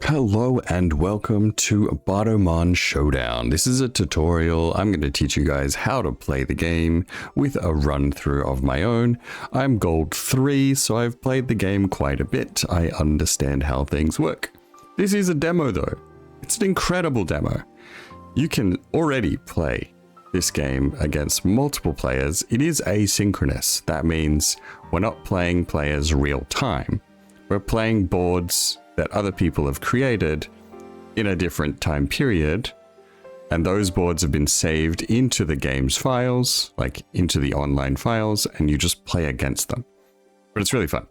Hello and welcome to BATOMON Showdown. This is a tutorial. I'm going to teach you guys how to play the game with a run through of my own. I'm gold 3, so I've played the game quite a bit. I understand how things work. This is a demo though. It's an incredible demo. You can already play this game against multiple players. It is asynchronous. That means we're not playing players real time. We're playing boards that other people have created in a different time period, and those boards have been saved into the game's files, like into the online files, and you just play against them. But it's really fun.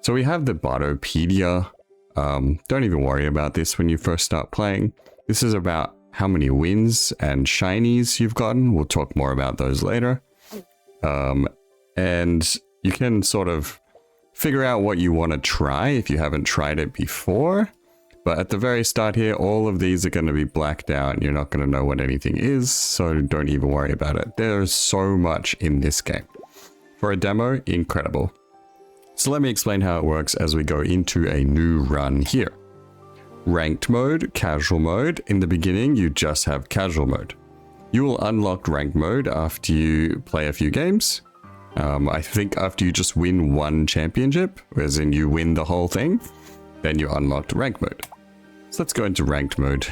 So we have the Batopedia. Don't even worry about this when you first start playing. This is about how many wins and shinies you've gotten. We'll talk more about those later. And you can sort of figure out what you want to try if you haven't tried it before. But at the very start here, all of these are going to be blacked out and you're not going to know what anything is, so don't even worry about it. There's so much in this game. For a demo, incredible. So let me explain how it works as we go into a new run here. Ranked mode, casual mode. In the beginning, you just have casual mode. You will unlock ranked mode after you play a few games. I think after you just win one championship, as in you win the whole thing, then you unlocked ranked mode. So let's go into ranked mode.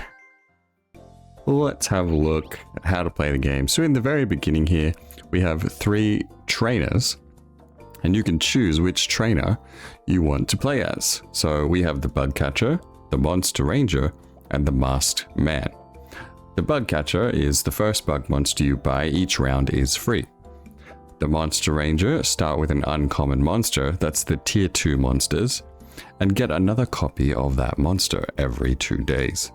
Let's have a look at how to play the game. So in the very beginning here, we have 3 trainers, and you can choose which trainer you want to play as. So we have the bug catcher, the monster ranger, and the masked man. The bug catcher is the first bug monster you buy. Each round is free. The Monster Ranger, start with an uncommon monster, that's the tier 2 monsters, and get another copy of that monster every 2 days.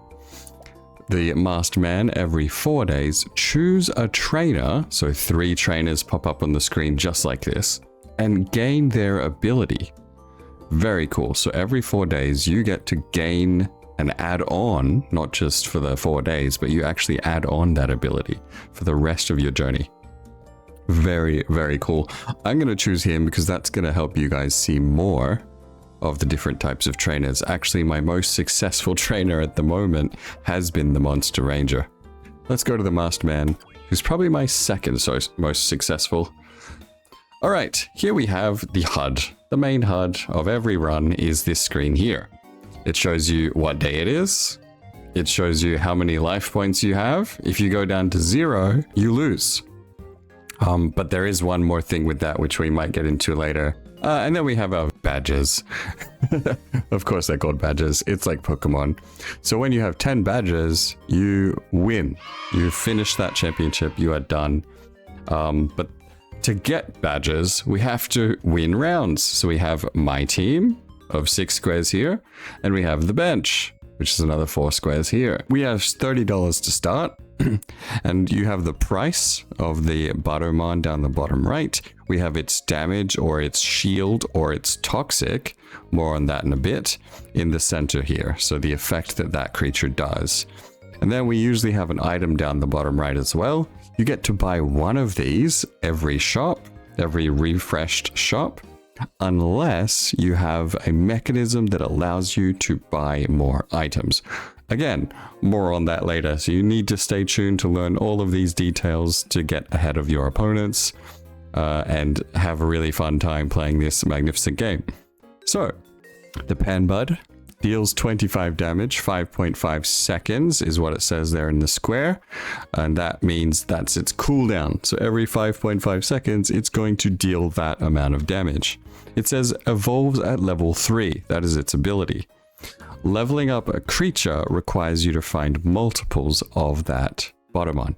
The Masked Man, every 4 days, choose a trainer, so 3 trainers pop up on the screen just like this, and gain their ability. Very cool, so every 4 days you get to gain and add on, not just for the 4 days, but you actually add on that ability for the rest of your journey. Very, very cool. I'm going to choose him because that's going to help you guys see more of the different types of trainers. Actually, my most successful trainer at the moment has been the Monster Ranger. Let's go to the Masked Man, who's probably my second most successful. All right, here we have the HUD. The main HUD of every run is this screen here. It shows you what day it is. It shows you how many life points you have. If you go down to 0, you lose. But there is one more thing with that, which we might get into later. And then we have our badges. Of course, they're called badges. It's like Pokemon. So when you have 10 badges, you win. You finish that championship, you are done. But to get badges, we have to win rounds. So we have my team of 6 squares here, and we have the bench, which is another 4 squares here. We have $30 to start. And you have the price of the Batomon down the bottom right. We have its damage or its shield or its toxic, more on that in a bit, in the center here. So the effect that that creature does. And then we usually have an item down the bottom right as well. You get to buy one of these every shop, every refreshed shop, unless you have a mechanism that allows you to buy more items. Again, more on that later, so you need to stay tuned to learn all of these details to get ahead of your opponents and have a really fun time playing this magnificent game. So, the Panbud deals 25 damage, 5.5 seconds is what it says there in the square, and that means that's its cooldown. So every 5.5 seconds, it's going to deal that amount of damage. It says evolves at level 3, that is its ability. Leveling up a creature requires you to find multiples of that Batomon.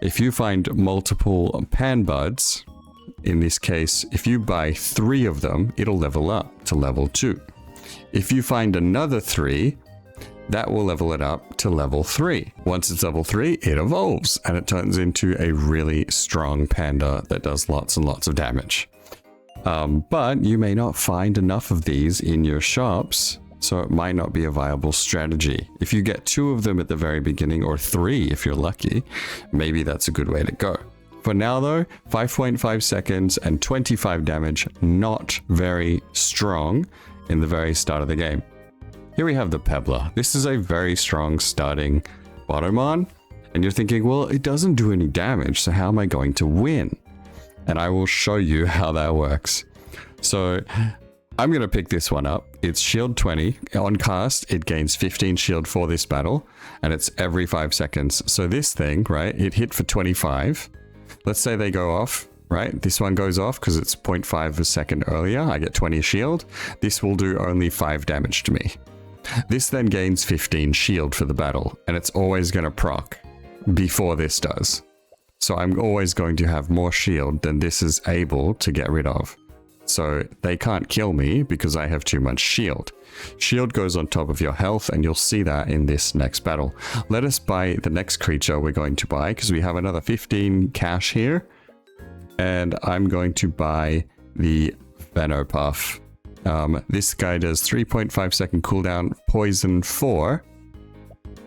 If you find multiple Panbuds, in this case, if you buy 3 of them, it'll level up to level 2. If you find another 3, that will level it up to level 3. Once it's level 3, it evolves and it turns into a really strong panda that does lots and lots of damage. But you may not find enough of these in your shops, so it might not be a viable strategy. If you get 2 of them at the very beginning, or 3 if you're lucky, maybe that's a good way to go. For now though, 5.5 seconds and 25 damage, not very strong in the very start of the game. here we have the Pebbler. This is a very strong starting Batomon. And you're thinking, well, it doesn't do any damage, so how am I going to win? And I will show you how that works. So I'm going to pick this one up. It's shield 20. On cast, it gains 15 shield for this battle, and it's every 5 seconds. So this thing, right, it hit for 25. Let's say they go off, right? This one goes off because it's 0.5 of a second earlier. I get 20 shield. This will do only 5 damage to me. This then gains 15 shield for the battle, and it's always going to proc before this does. So I'm always going to have more shield than this is able to get rid of. So they can't kill me because I have too much shield. Shield goes on top of your health, and you'll see that in this next battle. Let us buy the next creature we're going to buy, because we have another 15 cash here. And I'm going to buy the Venopuff. This guy does 3.5 second cooldown, poison 4.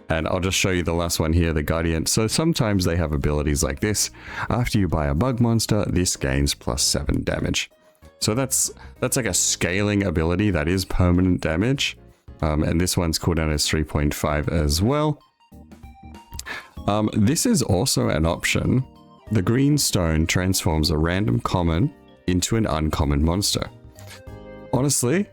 And I'll just show you the last one here, the Guardian. So sometimes they have abilities like this. After you buy a bug monster, this gains +7 damage. So that's like a scaling ability that is permanent damage. And this one's cooldown is 3.5 as well. This is also an option. The green stone transforms a random common into an uncommon monster. Honestly,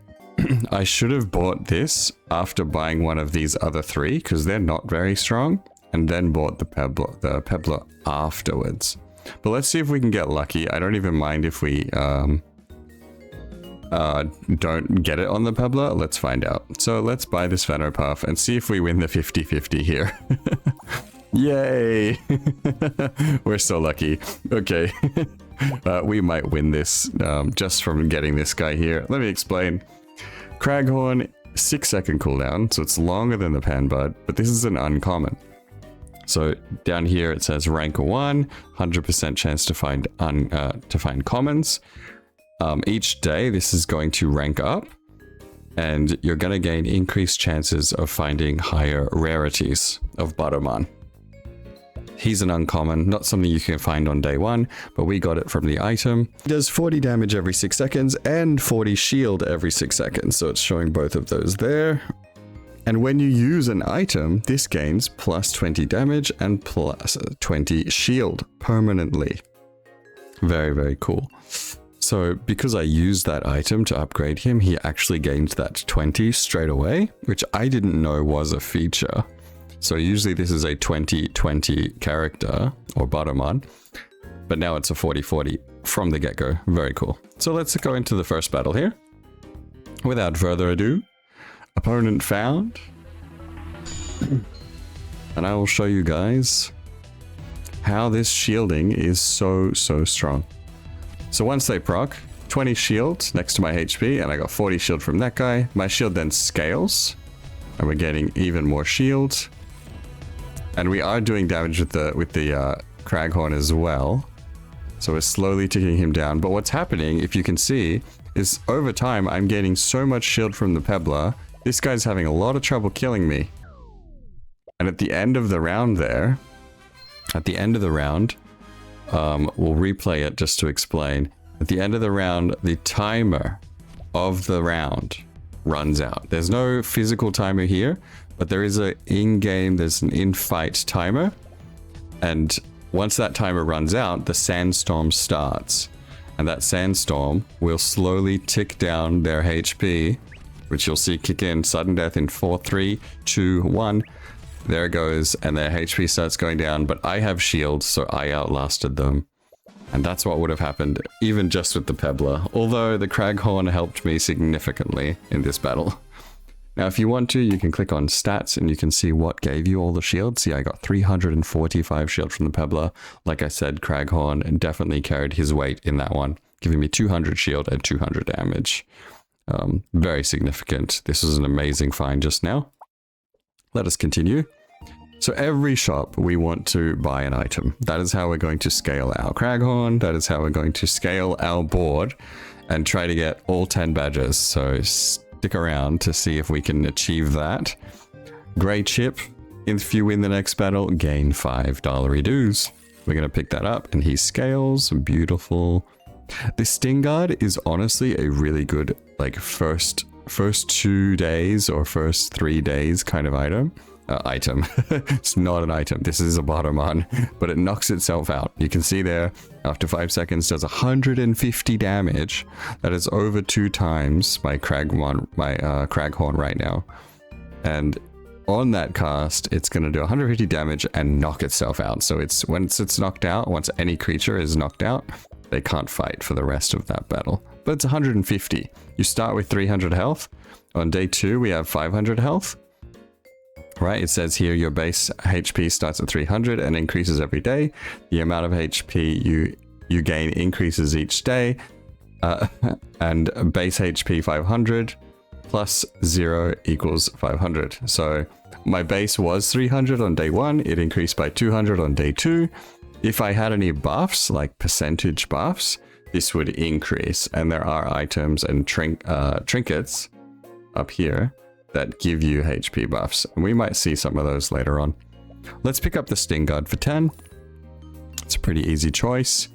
I should have bought this after buying one of these other 3 because they're not very strong, and then bought the Pebbler afterwards. But let's see if we can get lucky. I don't even mind if we don't get it on the Pebbler. Let's find out. So let's buy this Venopuff and see if we win the 50-50 here. Yay! We're so lucky. Okay. We might win this just from getting this guy here. Let me explain. Craghorn, 6 second cooldown, so it's longer than the Panbud, but this is an uncommon. So down here it says rank 1, 100% chance to find commons. Each day this is going to rank up, and you're going to gain increased chances of finding higher rarities of Batomon. He's an uncommon, not something you can find on day 1, but we got it from the item. He does 40 damage every 6 seconds and 40 shield every 6 seconds, so it's showing both of those there. And when you use an item, this gains +20 damage and +20 shield permanently. Very, very cool. So because I used that item to upgrade him, he actually gained that 20 straight away, which I didn't know was a feature. So usually this is a 20-20 character, or Batomon, but now it's a 40-40 from the get-go. Very cool. So let's go into the first battle here. Without further ado, opponent found. And I will show you guys how this shielding is so strong. So once they proc, 20 shield next to my HP, and I got 40 shield from that guy. My shield then scales, and we're getting even more shield. And we are doing damage with the Craghorn as well. So we're slowly ticking him down. But what's happening, if you can see, is over time I'm gaining so much shield from the Pebbler. This guy's having a lot of trouble killing me. And at the end of the round there, we'll replay it just to explain. At the end of the round, the timer of the round runs out. There's no physical timer here, but there is there's an in-fight timer. And once that timer runs out, the sandstorm starts. And that sandstorm will slowly tick down their HP, which you'll see kick in sudden death in 4, 3, 2, 1. There it goes, and their HP starts going down, but I have shield, so I outlasted them. And that's what would have happened, even just with the Pebbler, although the Craghorn helped me significantly in this battle. Now, if you want to, you can click on stats and you can see what gave you all the shield. See, I got 345 shield from the Pebbler. Like I said, Craghorn definitely carried his weight in that one, giving me 200 shield and 200 damage. Very significant. This was an amazing find just now. Let us continue. So every shop we want to buy an item. That is how we're going to scale our Craghorn. That is how we're going to scale our board and try to get all 10 badges. So stick around to see if we can achieve that. Grey chip. If you win the next battle, gain $5 dues. We're going to pick that up and he scales. Beautiful. The Sting Guard is honestly a really good first first 2 days or first 3 days kind of item. It's not an item. This is a Batomon, but it knocks itself out. You can see there, after 5 seconds, does 150 damage. That is over 2 times my Craghorn right now. And on that cast, it's going to do 150 damage and knock itself out. So it's once it's knocked out, once any creature is knocked out, they can't fight for the rest of that battle. But it's 150. You start with 300 health. On day 2, we have 500 health. Right, it says here your base HP starts at 300 and increases every day. The amount of HP you gain increases each day. And base HP 500 plus 0 equals 500. So my base was 300 on day 1. It increased by 200 on day 2. If I had any buffs, like percentage buffs, this would increase. And there are items and trinkets up here that give you HP buffs. And we might see some of those later on. Let's pick up the Sting Guard for 10. It's a pretty easy choice.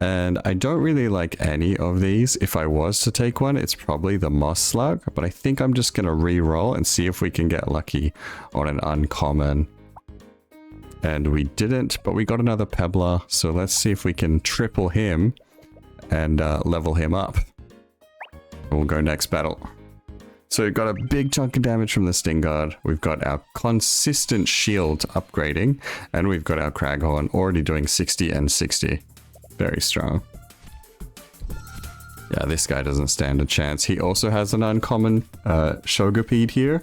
And I don't really like any of these. If I was to take one, it's probably the Moss Slug. But I think I'm just going to re-roll and see if we can get lucky on an uncommon. And we didn't, but we got another Pebbler. So let's see if we can triple him and level him up. We'll go next battle. So we've got a big chunk of damage from the Sting Guard. We've got our consistent shield upgrading. And we've got our Craghorn already doing 60 and 60. Very strong. Yeah, this guy doesn't stand a chance. He also has an uncommon Shogapede here.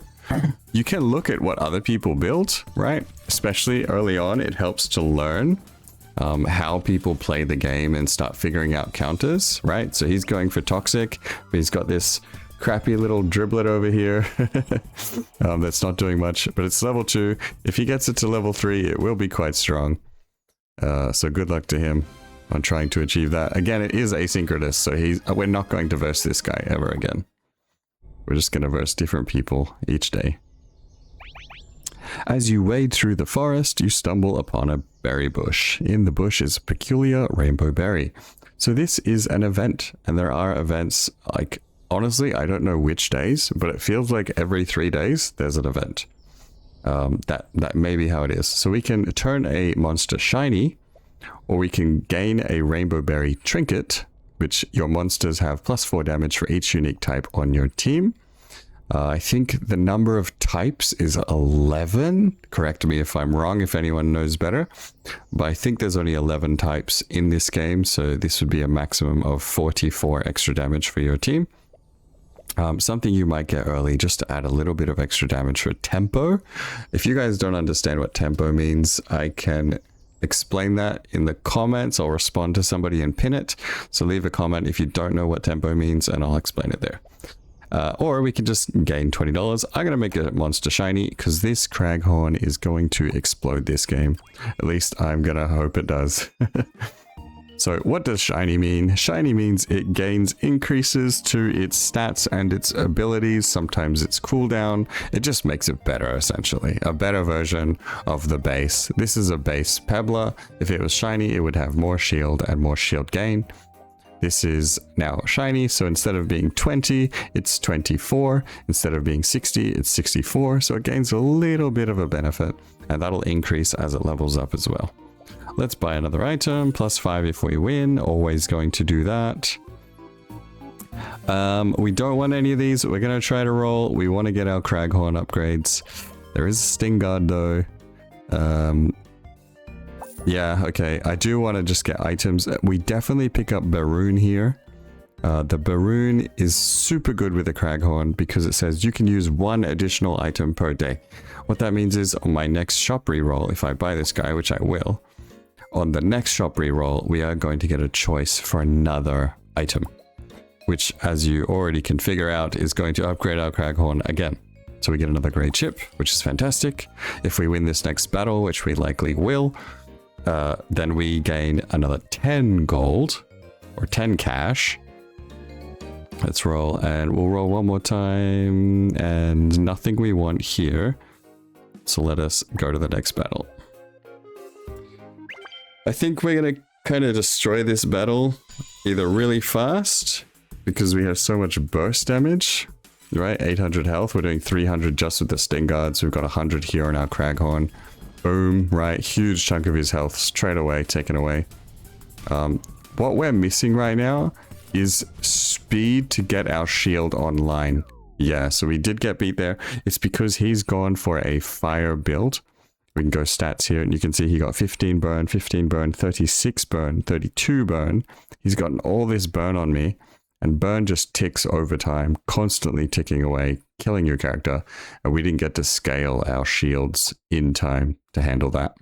You can look at what other people built, right? Especially early on, it helps to learn how people play the game and start figuring out counters, right? So he's going for Toxic, but he's got this crappy little driblet over here that's not doing much, but it's level 2. If he gets it to level 3, it will be quite strong. So good luck to him on trying to achieve that. Again, it is asynchronous, so we're not going to verse this guy ever again. We're just going to verse different people each day. As you wade through the forest, you stumble upon a berry bush. In the bush is a peculiar rainbow berry. So this is an event, and there are events like, honestly, I don't know which days, but it feels like every 3 days there's an event. That may be how it is. So we can turn a monster shiny, or we can gain a rainbow berry trinket, which your monsters have +4 damage for each unique type on your team. I think the number of types is 11. Correct me if I'm wrong, if anyone knows better. But I think there's only 11 types in this game, so this would be a maximum of 44 extra damage for your team. Something you might get early just to add a little bit of extra damage for tempo. If you guys don't understand what tempo means, I can explain that in the comments. I'll respond to somebody and pin it. So leave a comment if you don't know what tempo means and I'll explain it there. Or we can just gain $20. I'm going to make a monster shiny because this Craghorn is going to explode this game. At least I'm going to hope it does. So what does shiny mean? Shiny means it gains increases to its stats and its abilities. Sometimes its cooldown. It just makes it better, essentially. A better version of the base. This is a base Pebbler. If it was shiny, it would have more shield and more shield gain. This is now shiny, so instead of being 20, it's 24. Instead of being 60, it's 64. So it gains a little bit of a benefit, and that'll increase as it levels up as well. Let's buy another item, +5 if we win. Always going to do that. We don't want any of these. We're going to try to roll. We want to get our Craghorn upgrades. There is a Sting Guard though. Yeah, okay. I do want to just get items. We definitely pick up Baroon here. The Baroon is super good with the Craghorn because it says you can use 1 additional item per day. What that means is on my next shop reroll, if I buy this guy, which I will, on the next shop reroll, we are going to get a choice for another item, which, as you already can figure out, is going to upgrade our Craghorn again. So we get another grey chip, which is fantastic. If we win this next battle, which we likely will, then we gain another 10 gold, or 10 cash. Let's roll, and we'll roll one more time, and nothing we want here. So let us go to the next battle. I think we're going to kind of destroy this battle either really fast, because we have so much burst damage, right? 800 health. We're doing 300 just with the sting guards. We've got 100 here on our Craghorn. Boom, right? Huge chunk of his health straight away, taken away. What we're missing right now is speed to get our shield online. Yeah, so we did get beat there. It's because he's gone for a fire build. We can go stats here and you can see he got 15 burn, 15 burn, 36 burn, 32 burn. He's gotten all this burn on me, and burn just ticks over time, constantly ticking away, killing your character. And we didn't get to scale our shields in time to handle that.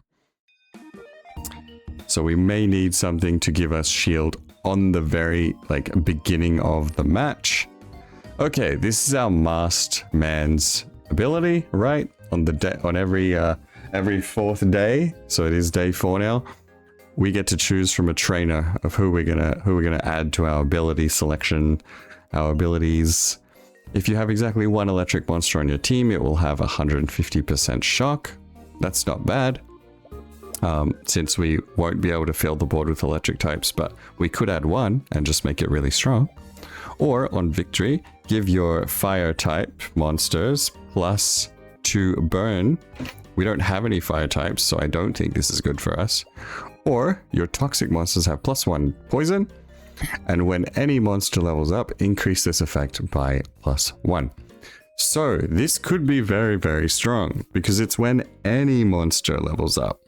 So we may need something to give us shield on the very beginning of the match. Okay, this is our masked man's ability, right? On the day, on every fourth day, so it is day 4 now. We get to choose from a trainer of who we're gonna add to our ability selection, our abilities. If you have exactly one electric monster on your team, it will have 150% shock. That's not bad. Since we won't be able to fill the board with electric types, but we could add one and just make it really strong. Or on victory, give your fire type monsters +2 burn. We don't have any fire types, so I don't think this is good for us. Or your toxic monsters have +1 poison, and when any monster levels up, increase this effect by +1. So this could be very, very strong because it's when any monster levels up,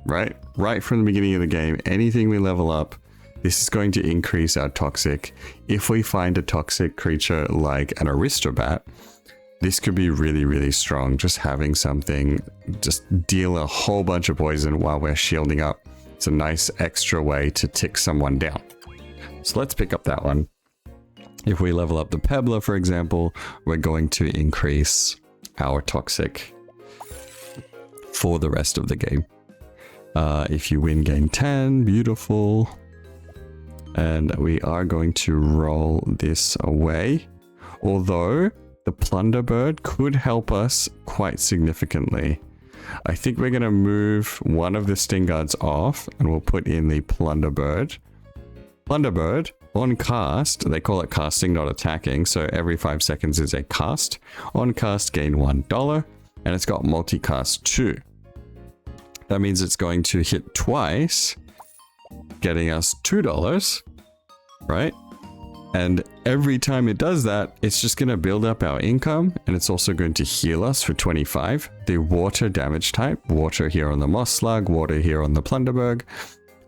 right? Right from the beginning of the game, anything we level up, this is going to increase our toxic. If we find a toxic creature like an Aristobat, this could be really, really strong. Just having something just deal a whole bunch of poison while we're shielding up. It's a nice extra way to tick someone down. So let's pick up that one. If we level up the Pebbler, for example, we're going to increase our toxic for the rest of the game. If you win, gain 10, beautiful. And we are going to roll this away. Although the Plunderbird could help us quite significantly. I think we're going to move one of the Sting Guards off and we'll put in the Plunderbird. Plunderbird, on cast, they call it casting, not attacking, so every 5 seconds is a cast. On cast, gain $1, and it's got multicast 2. That means it's going to hit twice, getting us $2, right? And every time it does that, it's just going to build up our income, and it's also going to heal us for 25. The water damage type, water here on the Moss Slug, water here on the Plunderberg.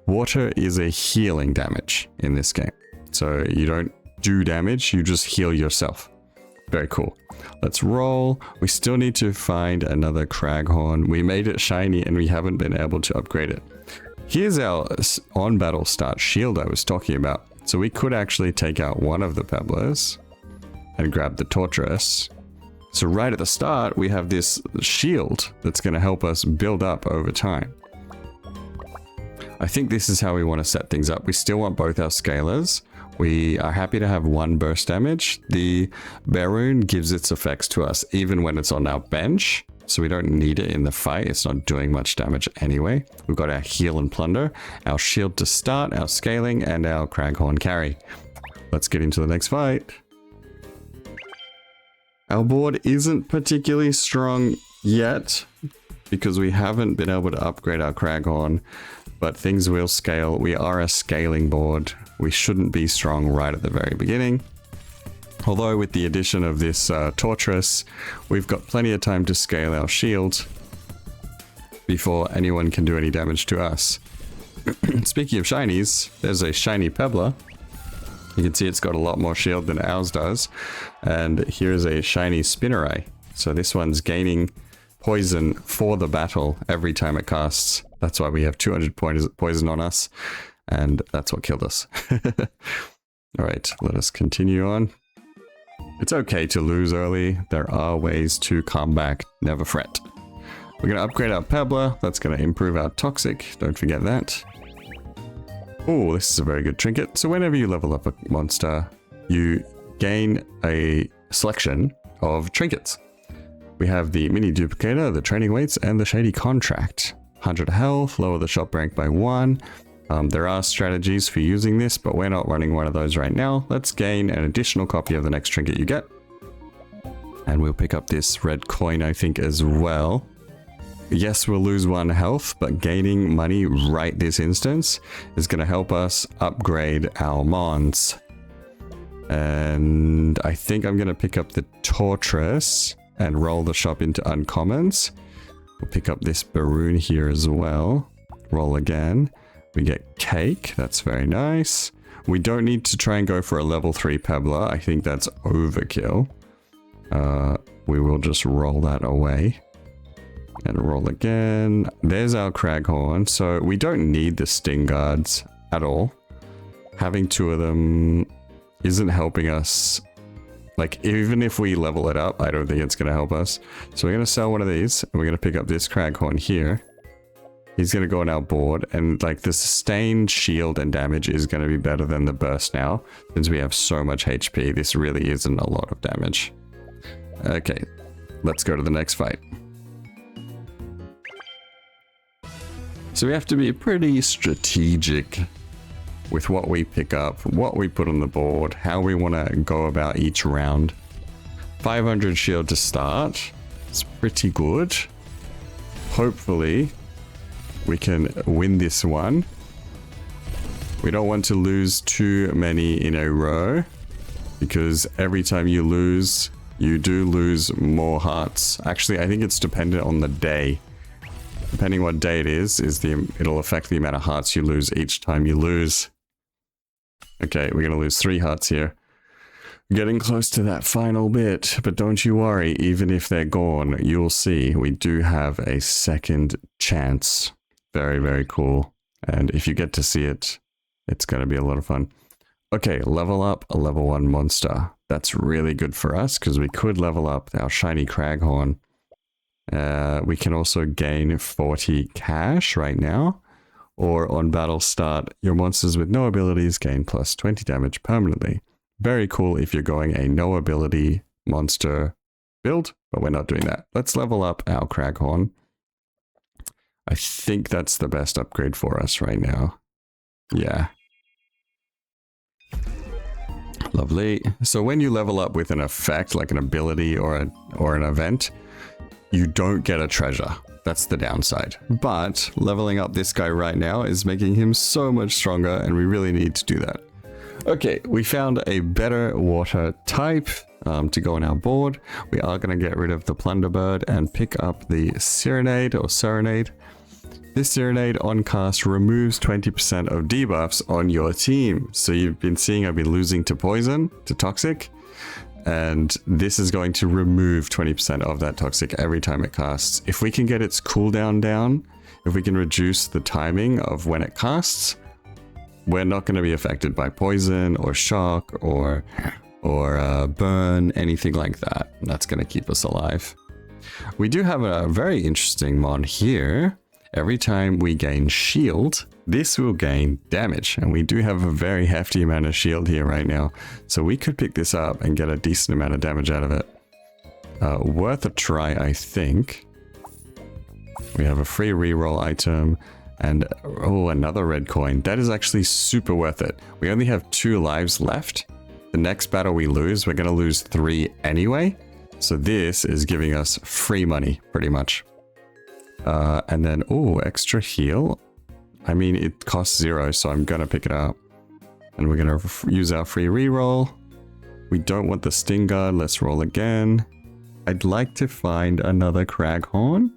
Water is a healing damage in this game. So you don't do damage, you just heal yourself. Very cool. Let's roll. We still need to find another Craghorn. We made it shiny and we haven't been able to upgrade it. Here's our on battle start shield I was talking about. So we could actually take out one of the Pebblers and grab the Torturous. So right at the start, we have this shield that's going to help us build up over time. I think this is how we want to set things up. We still want both our scalers. We are happy to have 1 burst damage. The Berrymint gives its effects to us even when it's on our bench. So we don't need it in the fight. It's not doing much damage anyway. We've got our heal and plunder, our shield to start, our scaling, and our Craghorn carry. Let's get into the next fight. Our board isn't particularly strong yet because we haven't been able to upgrade our Craghorn, but things will scale. We are a scaling board. We shouldn't be strong right at the very beginning. Although with the addition of this Torturous, we've got plenty of time to scale our shield before anyone can do any damage to us. Speaking of shinies, there's a shiny Pebbler. You can see it's got a lot more shield than ours does. And here's a shiny Spinneray. So this one's gaining poison for the battle every time it casts. That's why we have 200 poison on us. And that's what killed us. Alright, let us continue on. It's okay to lose early. There are ways to come back. Never fret. We're going to upgrade our Pebbler. That's going to improve our Toxic. Don't forget that. Oh, this is a very good trinket. So whenever you level up a monster, you gain a selection of trinkets. We have the Mini Duplicator, the Training Weights, and the Shady Contract. 100 health, lower the shop rank by 1. There are strategies for using this, but we're not running one of those right now. Let's gain an additional copy of the next trinket you get. And we'll pick up this red coin, I think, as well. Yes, we'll lose 1 health, but gaining money right this instance is going to help us upgrade our mons. And I think I'm going to pick up the Tortoise and roll the shop into uncommons. We'll pick up this Baroon here as well. Roll again. We get Cake. That's very nice. We don't need to try and go for a level 3 Pebbler. I think that's overkill. We will just roll that away. And roll again. There's our Craghorn. So we don't need the Sting Guards at all. Having 2 of them isn't helping us. Like, even if we level it up, I don't think it's going to help us. So we're going to sell one of these. And we're going to pick up this Craghorn here. He's going to go on our board. And, like, the sustained shield and damage is going to be better than the burst now. Since we have so much HP, this really isn't a lot of damage. Okay, let's go to the next fight. So we have to be pretty strategic with what we pick up, what we put on the board, how we want to go about each round. 500 shield to start. It's pretty good. Hopefully, we can win this one. We don't want to lose too many in a row, because every time you lose, you do lose more hearts. Actually, I think it's dependent on the day. Depending what day it is it'll affect the amount of hearts you lose each time you lose. Okay, we're gonna lose 3 hearts here. Getting close to that final bit, but don't you worry, even if they're gone, you'll see we do have a second chance. Very, very cool. And if you get to see it, it's gonna be a lot of fun. Okay, level up a level 1 monster. That's really good for us, because we could level up our shiny Craghorn. We can also gain 40 cash right now. Or on battle start, your monsters with no abilities gain plus 20 damage permanently. Very cool if you're going a no ability monster build, but we're not doing that. Let's level up our Craghorn. I think that's the best upgrade for us right now. Yeah. Lovely. So when you level up with an effect, like an ability or an event, you don't get a treasure. That's the downside. But leveling up this guy right now is making him so much stronger, and we really need to do that. Okay, we found a better water type to go on our board. We are going to get rid of the Plunderbird and pick up the Serenade or Serenade. This Serenade on cast removes 20% of debuffs on your team. So you've been seeing I've been losing to poison, to toxic. And this is going to remove 20% of that toxic every time it casts. If we can get its cooldown down, if we can reduce the timing of when it casts, we're not going to be affected by poison or shock or burn, anything like that. That's going to keep us alive. We do have a very interesting mon here. Every time we gain shield, this will gain damage, and we do have a very hefty amount of shield here right now, so we could pick this up and get a decent amount of damage out of it. Worth a try, I think. We have a free reroll item, and oh, another red coin. That is actually super worth it. We only have 2 lives left. The next battle we lose, we're going to lose 3 anyway, so this is giving us free money, pretty much. And then, oh, extra heal. I mean, it costs 0, so I'm going to pick it up. And we're going to use our free reroll. We don't want the Sting Guard. Let's roll again. I'd like to find another Craghorn.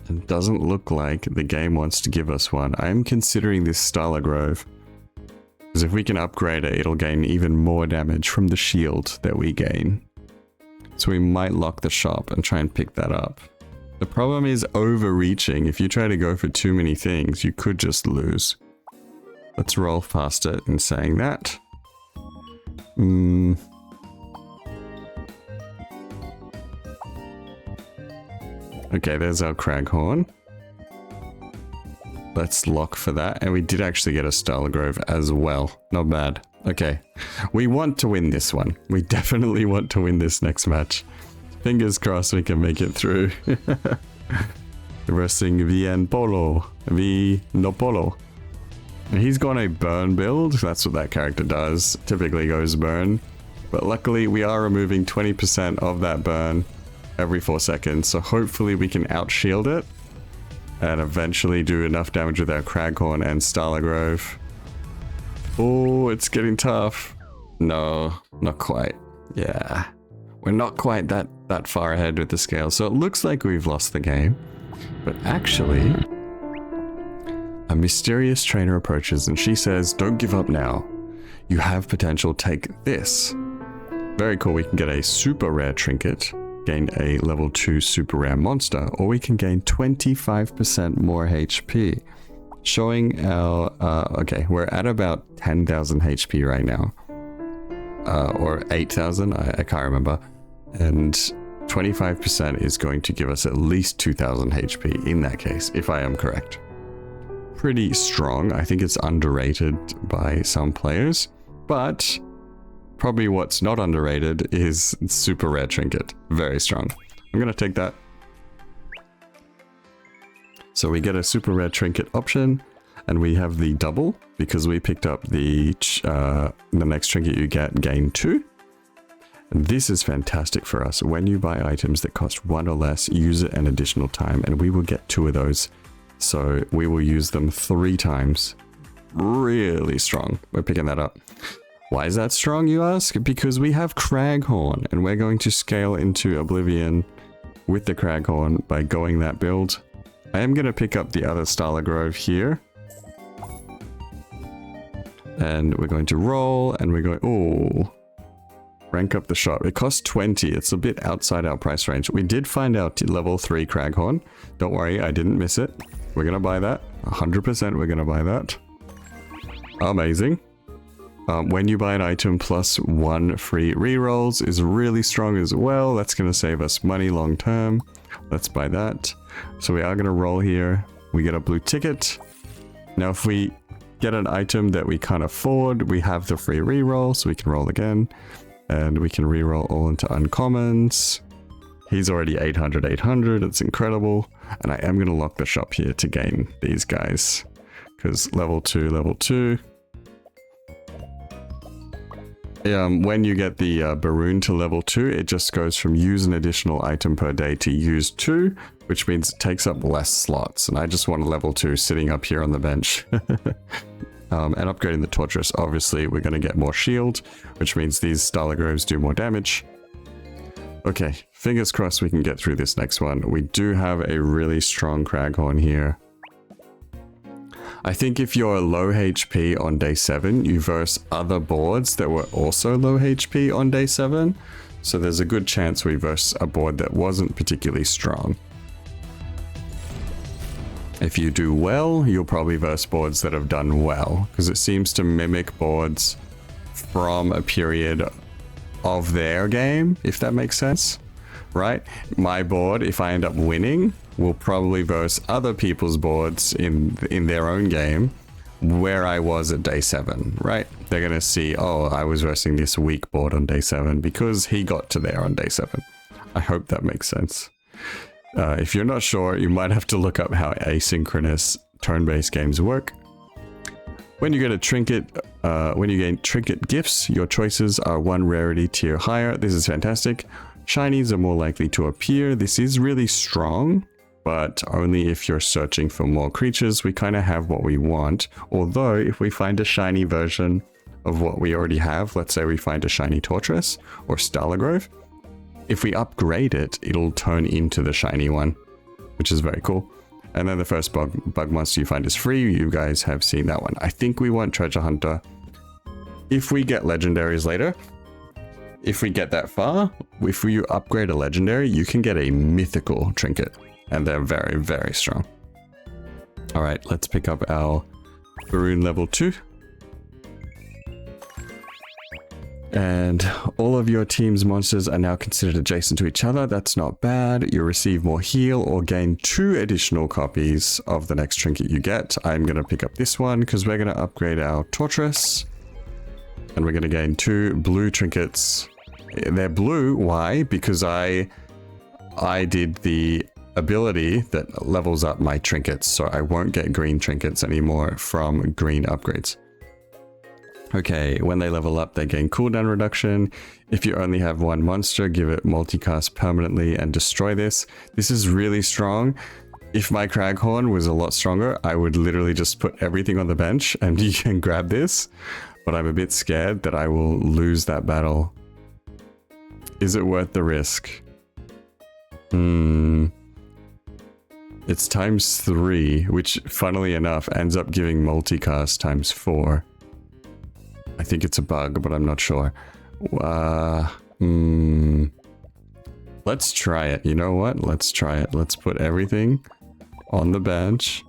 It doesn't look like the game wants to give us one. I'm considering this Starla Grove. Because if we can upgrade it, it'll gain even more damage from the shield that we gain. So we might lock the shop and try and pick that up. The problem is overreaching. If you try to go for too many things, you could just lose. Let's roll past it in saying that. Okay, there's our Craghorn. Let's lock for that. And we did actually get a Starla Grove as well. Not bad. Okay, we want to win this one. We definitely want to win this next match. Fingers crossed we can make it through. Versing Vien Polo. V no Polo. And he's gone a burn build. That's what that character does. Typically goes burn. But luckily we are removing 20% of that burn every 4 seconds. So hopefully we can out-shield it and eventually do enough damage with our Craghorn and Starligrove. Oh, it's getting tough. No, not quite. Yeah, we're not quite that far ahead with the scale. So it looks like we've lost the game. But actually, a mysterious trainer approaches and she says, don't give up now. You have potential, take this. Very cool, we can get a super rare trinket, gain a level 2 super rare monster, or we can gain 25% more HP. Showing our, okay, we're at about 10,000 HP right now. Or 8,000, I can't remember. And 25% is going to give us at least 2,000 HP in that case, if I am correct. Pretty strong. I think it's underrated by some players, but probably what's not underrated is super rare trinket. Very strong. I'm gonna take that. So we get a super rare trinket option, and we have the double because we picked up the next trinket you get gain 2. And this is fantastic for us. When you buy items that cost 1 or less, use it an additional time, and we will get 2 of those. So we will use them 3 times. Really strong. We're picking that up. Why is that strong, you ask? Because we have Craghorn, and we're going to scale into Oblivion with the Craghorn by going that build. I am going to pick up the other Starligrove here. And we're going to roll, and we're going... Oh, rank up the shop. It costs 20. It's a bit outside our price range. We did find our level 3 Craghorn. Don't worry, I didn't miss it. We're going to buy that. 100% we're going to buy that. Amazing. When you buy an item plus 1 free rerolls is really strong as well. That's going to save us money long term. Let's buy that. So we are going to roll here. We get a blue ticket. Now if we get an item that we can't afford, we have the free reroll, so we can roll again. And we can reroll all into uncommons. He's already 800, 800. It's incredible. And I am going to lock the shop here to gain these guys. Because level 2, level 2. When you get the Baroon to level 2, it just goes from use an additional item per day to use 2, which means it takes up less slots. And I just want a level 2 sitting up here on the bench. And upgrading the Torturous, obviously, we're going to get more shield, which means these Starligroves do more damage. Okay, fingers crossed we can get through this next one. We do have a really strong Craghorn here. I think if you're low HP on day 7, you verse other boards that were also low HP on day 7. So there's a good chance we verse a board that wasn't particularly strong. If you do well, you'll probably verse boards that have done well, because it seems to mimic boards from a period of their game, if that makes sense, right? My board, if I end up winning, will probably verse other people's boards in their own game where I was at day 7, right? They're going to see, oh, I was versing this weak board on day 7 because he got to there on day 7. I hope that makes sense. If you're not sure, you might have to look up how asynchronous turn-based games work. When you get a trinket, when you gain trinket gifts, your choices are 1 rarity tier higher. This is fantastic. Shinies are more likely to appear. This is really strong, but only if you're searching for more creatures. We kind of have what we want. Although, if we find a shiny version of what we already have, let's say we find a shiny Torturous or Starligrove, if we upgrade it, it'll turn into the shiny one, which is very cool. And then the first bug monster you find is free. You guys have seen that one. I think we want Treasure Hunter. If we get legendaries later, if we get that far, if you upgrade a legendary, you can get a mythical trinket. And they're very, very strong. All right, let's pick up our Baroon level 2. And all of your team's monsters are now considered adjacent to each other. That's not bad. You receive more heal or gain 2 additional copies of the next trinket you get. I'm going to pick up this one because we're going to upgrade our Torturous. And we're going to gain 2 blue trinkets. They're blue. Why? Because I did the ability that levels up my trinkets. So I won't get green trinkets anymore from green upgrades. Okay, when they level up, they gain cooldown reduction. If you only have one monster, give it multicast permanently and destroy this. This is really strong. If my Craghorn was a lot stronger, I would literally just put everything on the bench and you can grab this. But I'm a bit scared that I will lose that battle. Is it worth the risk? It's ×3, which funnily enough ends up giving multicast ×4. I think it's a bug, but I'm not sure. Let's try it. You know what? Let's try it. Let's put everything on the bench,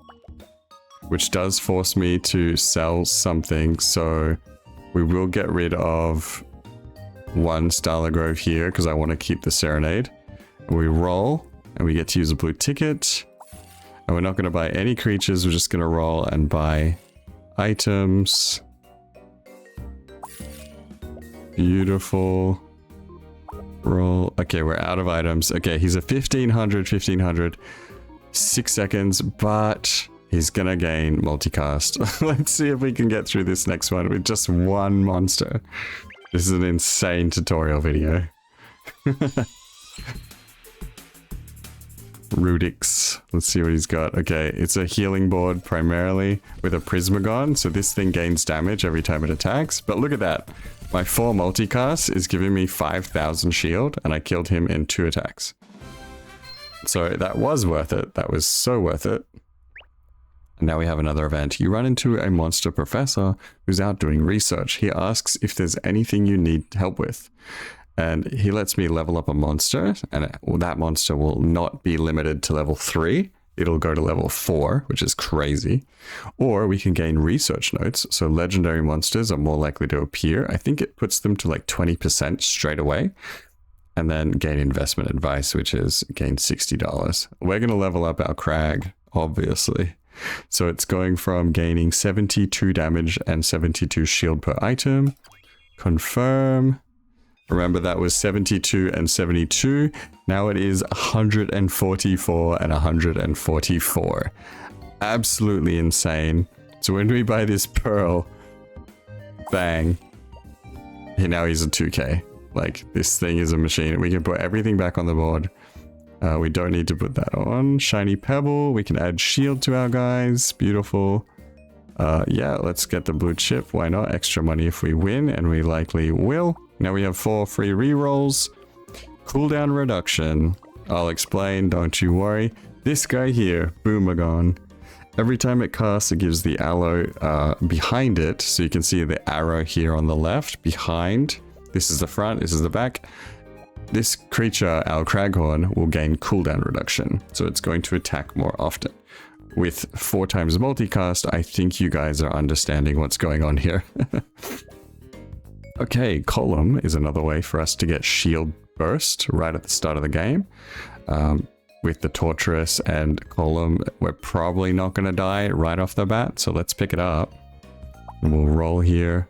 which does force me to sell something. So we will get rid of one Starla Grove here because I want to keep the Serenade. We roll and we get to use a blue ticket. And we're not going to buy any creatures. We're just going to roll and buy items. Beautiful. Roll. Okay, we're out of items. Okay, he's a 1500. 6 seconds, but he's gonna gain multicast. Let's see if we can get through this next one with just one monster. This is an insane tutorial video. Rudix. Let's see what he's got. Okay, it's a healing board primarily with a Prismagon, so this thing gains damage every time it attacks. But look at that. My 4 multicast is giving me 5000 shield, and I killed him in 2 attacks. So that was worth it. That was so worth it. And now we have another event. You run into a monster professor who's out doing research. He asks if there's anything you need help with. And he lets me level up a monster, and that monster will not be limited to level 3. It'll go to level 4, which is crazy. Or we can gain research notes, so legendary monsters are more likely to appear. I think it puts them to like 20% straight away. And then gain investment advice, which is gain $60. We're going to level up our Crag, obviously. So it's going from gaining 72 damage and 72 shield per item. Confirm. Remember that was 72 and 72. Now it is 144 and 144. Absolutely insane. So when we buy this pearl, bang. Now he's a 2k. Like, this thing is a machine. We can put everything back on the board. We don't need to put that on. Shiny Pebble. We can add shield to our guys. Beautiful. Yeah, let's get the blue chip. Why not? Extra money if we win, and we likely will. Now we have 4 free rerolls. Cooldown reduction. I'll explain, don't you worry. This guy here, Boomagon. Every time it casts, it gives the aloe behind it. So you can see the arrow here on the left, behind. This is the front, this is the back. This creature, our Craghorn, will gain cooldown reduction. So it's going to attack more often. With 4 times multicast, I think you guys are understanding what's going on here. Okay, Column is another way for us to get shield burst right at the start of the game. With the Torturous and Column, we're probably not going to die right off the bat. So let's pick it up. And we'll roll here.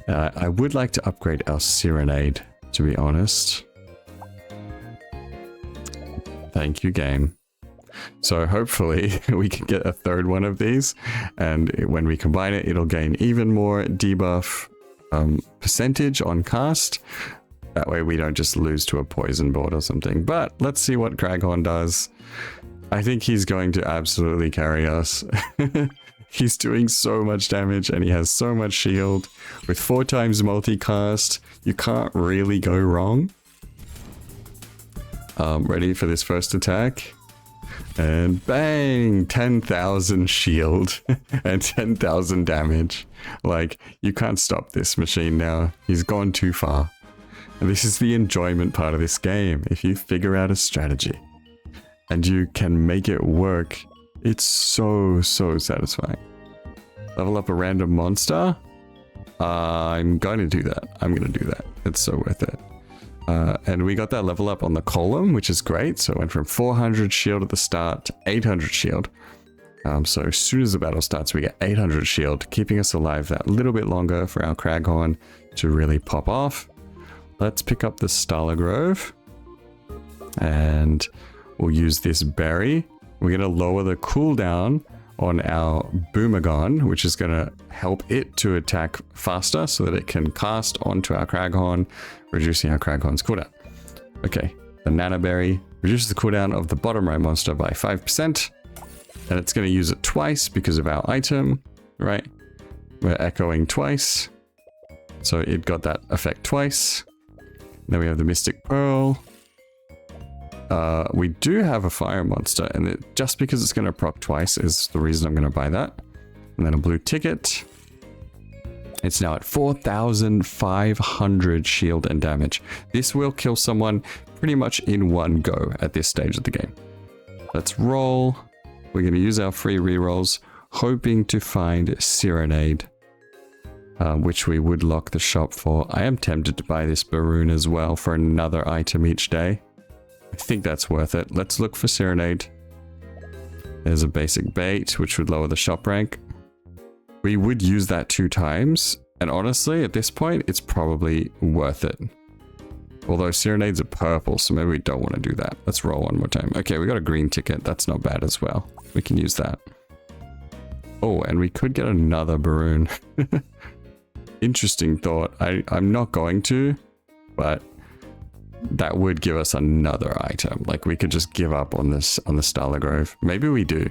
I would like to upgrade our Serenade, to be honest. Thank you, game. So hopefully we can get a 3rd one of these, and when we combine it, it'll gain even more debuff percentage on cast. That way we don't just lose to a poison board or something. But let's see what Craghorn does. I think he's going to absolutely carry us. He's doing so much damage and he has so much shield. With 4 times multicast, you can't really go wrong. Ready for this first attack. And bang! 10,000 shield and 10,000 damage. Like, you can't stop this machine now. He's gone too far. And this is the enjoyment part of this game. If you figure out a strategy and you can make it work, it's so satisfying. Level up a random monster. I'm going to do that. I'm going to do that. It's so worth it. And we got that level up on the Column, which is great. So it went from 400 shield at the start to 800 shield. So as soon as the battle starts, we get 800 shield, keeping us alive that little bit longer for our Craghorn to really pop off. Let's pick up the Starla Grove. And we'll use this berry. We're going to lower the cooldown on our Boomergon, which is going to help it to attack faster so that it can cast onto our Craghorn, reducing our Craghorn's cooldown. Okay, the Nanaberry reduces the cooldown of the bottom right monster by 5%, and it's going to use it twice because of our item, right? We're echoing twice, so it got that effect twice. Then we have the Mystic Pearl. We do have a fire monster, and just because it's going to proc twice is the reason I'm going to buy that. And then a blue ticket. It's now at 4,500 shield and damage. This will kill someone pretty much in one go at this stage of the game. Let's roll. We're going to use our free rerolls, hoping to find Serenade, which we would lock the shop for. I am tempted to buy this Baroon as well for another item each day. I think that's worth it. Let's look for Serenade. There's a basic bait, which would lower the shop rank. We would use that 2 times, and honestly, at this point, it's probably worth it. Although Serenade's a purple, so maybe we don't want to do that. Let's roll one more time. Okay, we got a green ticket. That's not bad as well. We can use that. Oh, and we could get another Baroon. Interesting thought. I'm not going to, but that would give us another item. Like, we could just give up on this, on the Starlight. Maybe we do.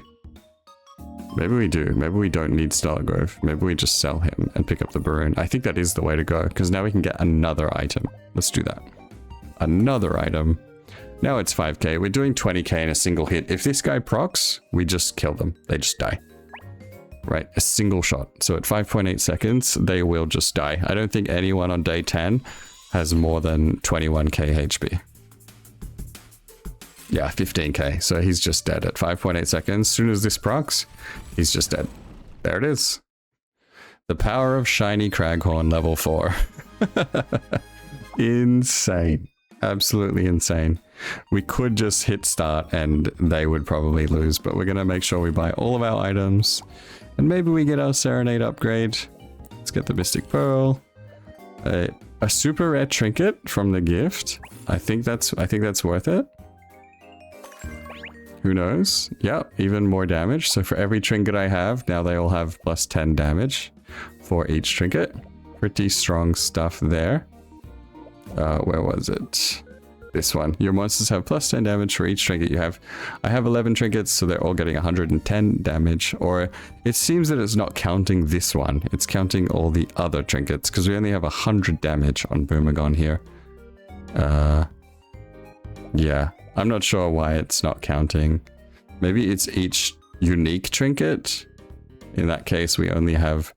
Maybe we do. Maybe we don't need Starlight. Maybe we just sell him and pick up the Baroon. I think that is the way to go, because now we can get another item. Let's do that. Another item. Now it's 5k. We're doing 20k in a single hit. If this guy procs, we just kill them. They just die. Right, a single shot. So at 5.8 seconds, they will just die. I don't think anyone on day 10 has more than 21k HP. Yeah, 15k. So he's just dead at 5.8 seconds. As soon as this procs, he's just dead. There it is. The power of Shiny Craghorn level 4. Insane. Absolutely insane. We could just hit start and they would probably lose, but we're going to make sure we buy all of our items. And maybe we get our Serenade upgrade. Let's get the Mystic Pearl. A super rare trinket from the gift. I think that's worth it. Who knows? Yeah, even more damage. So for every trinket I have, now they all have plus 10 damage for each trinket. Pretty strong stuff there. Where was it? This one. Your monsters have plus 10 damage for each trinket you have. I have 11 trinkets, so they're all getting 110 damage. Or it seems that it's not counting this one. It's counting all the other trinkets, because we only have 100 damage on Boomergon here. Yeah. I'm not sure why it's not counting. Maybe it's each unique trinket. In that case, we only have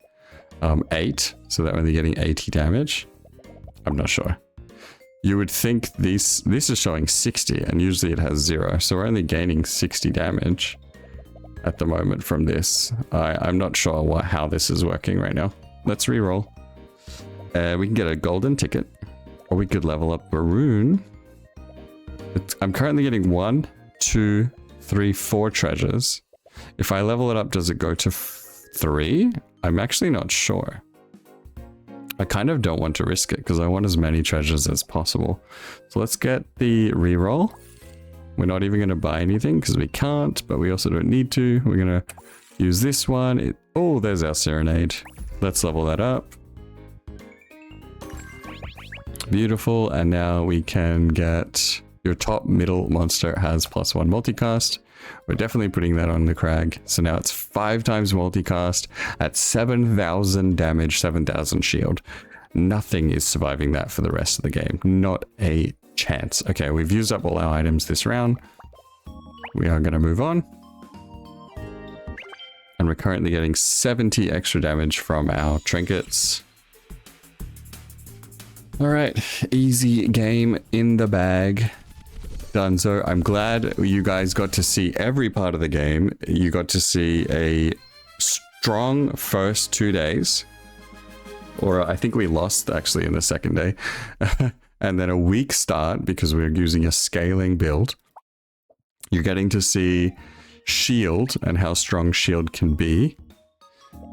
8, so they're only getting 80 damage. I'm not sure. You would think this is showing 60, and usually it has 0, so we're only gaining 60 damage at the moment from this. I'm not sure how this is working right now. Let's reroll. We can get a golden ticket, or we could level up Baroon. I'm currently getting 1, 2, 3, 4 treasures. If I level it up, does it go to 3? I'm actually not sure. I kind of don't want to risk it because I want as many treasures as possible. So let's get the reroll. We're not even going to buy anything because we can't, but we also don't need to. We're going to use this one. Oh, there's our Serenade. Let's level that up. Beautiful. And now we can get your top middle monster has +1 multicast. We're definitely putting that on the Crag. So now it's 5 times multicast at 7,000 damage, 7,000 shield. Nothing is surviving that for the rest of the game. Not a chance. Okay, we've used up all our items this round. We are going to move on. And we're currently getting 70 extra damage from our trinkets. All right, easy game in the bag. Done. So I'm glad you guys got to see every part of the game. You got to see a strong first 2 days, or I think we lost actually in the second day, and then a weak start because we're using a scaling build. You're getting to see shield and how strong shield can be.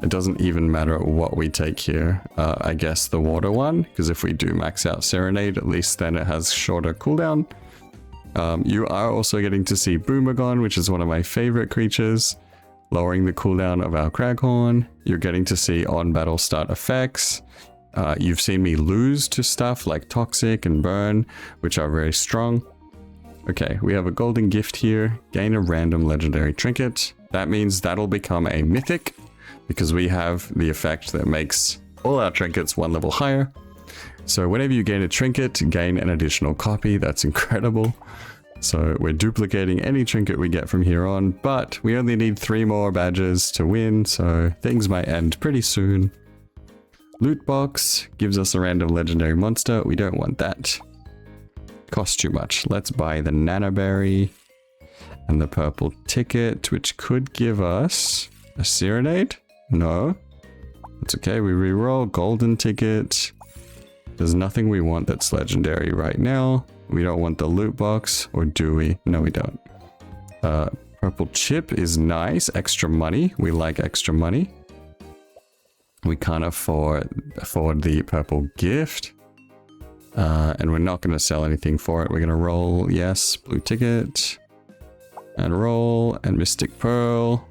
It doesn't even matter what we take here. I guess the water one, because if we do max out Serenade, at least then it has shorter cooldown. You are also getting to see Boomergon, which is one of my favorite creatures. lowering the cooldown of our Craghorn. You're getting to see on battle start effects. You've seen me lose to stuff like Toxic and Burn, which are very strong. Okay, we have a golden gift here. Gain a random legendary trinket. That means that'll become a mythic because we have the effect that makes all our trinkets one level higher. So whenever you gain a trinket, gain an additional copy. That's incredible. So we're duplicating any trinket we get from here on, but we only need 3 more badges to win, so things might end pretty soon. Loot box gives us a random legendary monster. We don't want that. Costs too much. Let's buy the nanoberry and the purple ticket, which could give us a serenade. No, it's okay. We reroll. Golden ticket. There's nothing we want that's legendary right now. We don't want the loot box, or do we? No, we don't. Purple chip is nice. Extra money. We like extra money. We can't afford the purple gift. And we're not going to sell anything for it. We're going to roll, yes, blue ticket. And roll, and Mystic Pearl.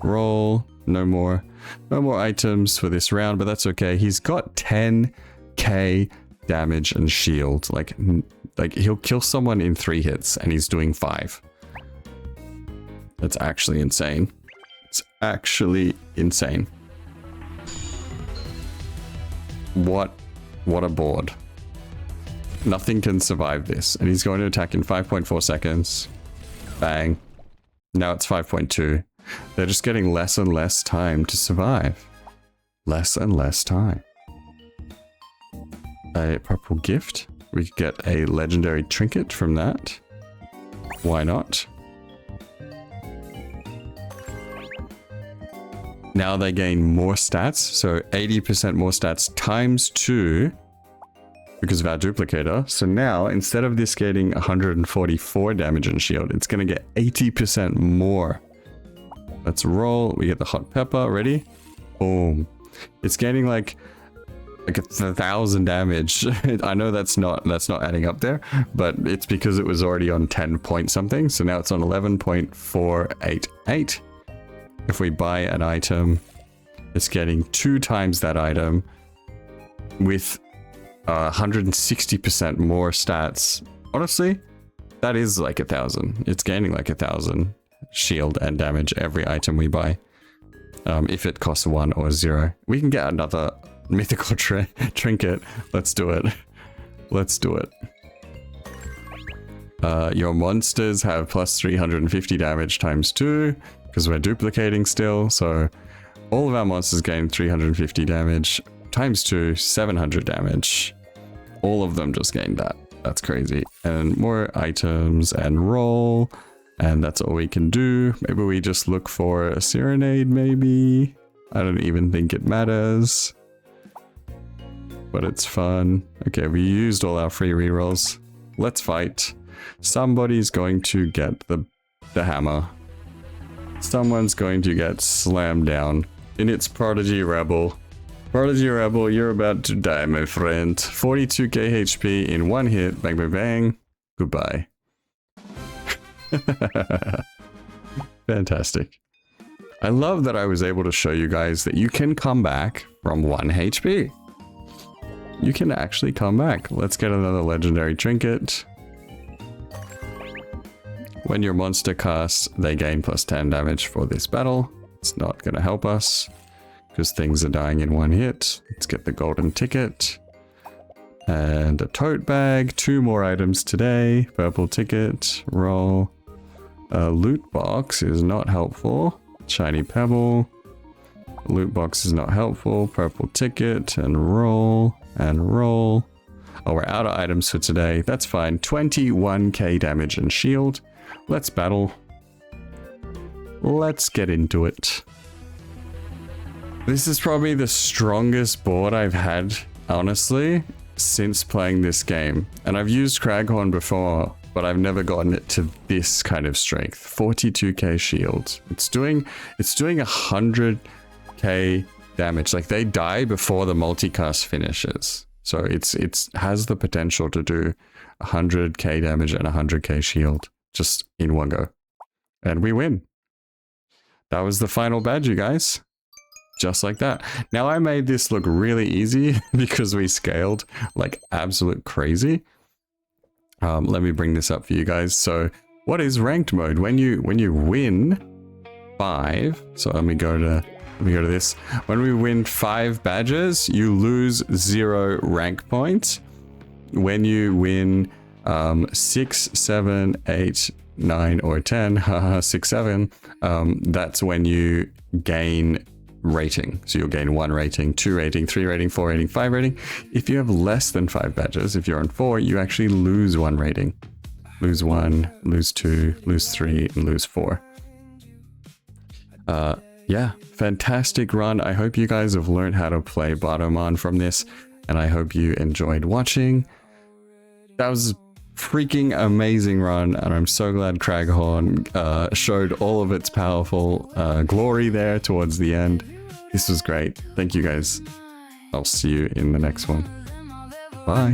Roll. No more items for this round, but that's okay. He's got 10k damage and shield. Like he'll kill someone in 3 hits, and he's doing 5. That's actually insane. It's actually insane. What a board. Nothing can survive this. And he's going to attack in 5.4 seconds. Bang. Now it's 5.2. They're just getting less and less time to survive. Less and less time. A purple gift. We could get a legendary trinket from that. Why not? Now they gain more stats. So 80% more stats times 2. Because of our duplicator. So now, instead of this getting 144 damage and shield, it's going to get 80% more. Let's roll. We get the hot pepper. Ready? Boom. It's gaining like 1,000 damage. I know that's not adding up there, but it's because it was already on 10 point something. So now it's on 11.488. If we buy an item, it's getting 2 times that item with 160% more stats. Honestly, that is like 1,000. It's gaining like 1,000 shield and damage every item we buy. If it costs 1 or 0. We can get another mythical trinket. Let's do it. Let's do it. Your monsters have plus 350 damage times 2 because we're duplicating still. So all of our monsters gain 350 damage. Times 2, 700 damage. All of them just gained that. That's crazy. And more items and roll. And that's all we can do. Maybe we just look for a serenade, maybe. I don't even think it matters. But it's fun. Okay, we used all our free rerolls. Let's fight. Somebody's going to get the hammer. Someone's going to get slammed down. In its Prodigy Rebel. Prodigy Rebel, you're about to die, my friend. 42k HP in 1 hit. Bang, bang, bang. Goodbye. Fantastic. I love that I was able to show you guys that you can come back from 1 HP. You can actually come back. Let's get another legendary trinket. When your monster casts, they gain plus 10 damage for this battle. It's not going to help us because things are dying in 1 hit. Let's get the golden ticket. And a tote bag. 2 more items today. Purple ticket. Roll. A loot box is not helpful. Shiny pebble. Loot box is not helpful. Purple ticket. And roll. And roll. Oh, we're out of items for today. That's fine. 21k damage and shield. Let's battle. Let's get into it. This is probably the strongest board I've had, honestly, since playing this game. And I've used Craghorn before, but I've never gotten it to this kind of strength. 42k shield. It's doing 100k damage. Like, they die before the multicast finishes. So it has the potential to do 100k damage and 100k shield just in one go. And we win. that was the final badge, you guys. Just like that. Now I made this look really easy because we scaled like absolute crazy. Let me bring this up for you guys. So what is ranked mode? When you win 5, so let me go to this. When we win 5 badges, you lose 0 rank points. When you win 6, 7, 8, 9, or 10, haha, 6, 7, that's when you gain rating. So you'll gain 1 rating, 2 rating, 3 rating, 4 rating, 5 rating. If you have less than 5 badges, if you're on 4, you actually lose 1 rating. Lose 1, lose 2, lose 3, and lose 4. Yeah, fantastic run. I hope you guys have learned how to play Batomon from this, and I hope you enjoyed watching. That was a freaking amazing run, and I'm so glad Craghorn showed all of its powerful glory there towards the end. This was great. Thank you guys. I'll see you in the next one. Bye.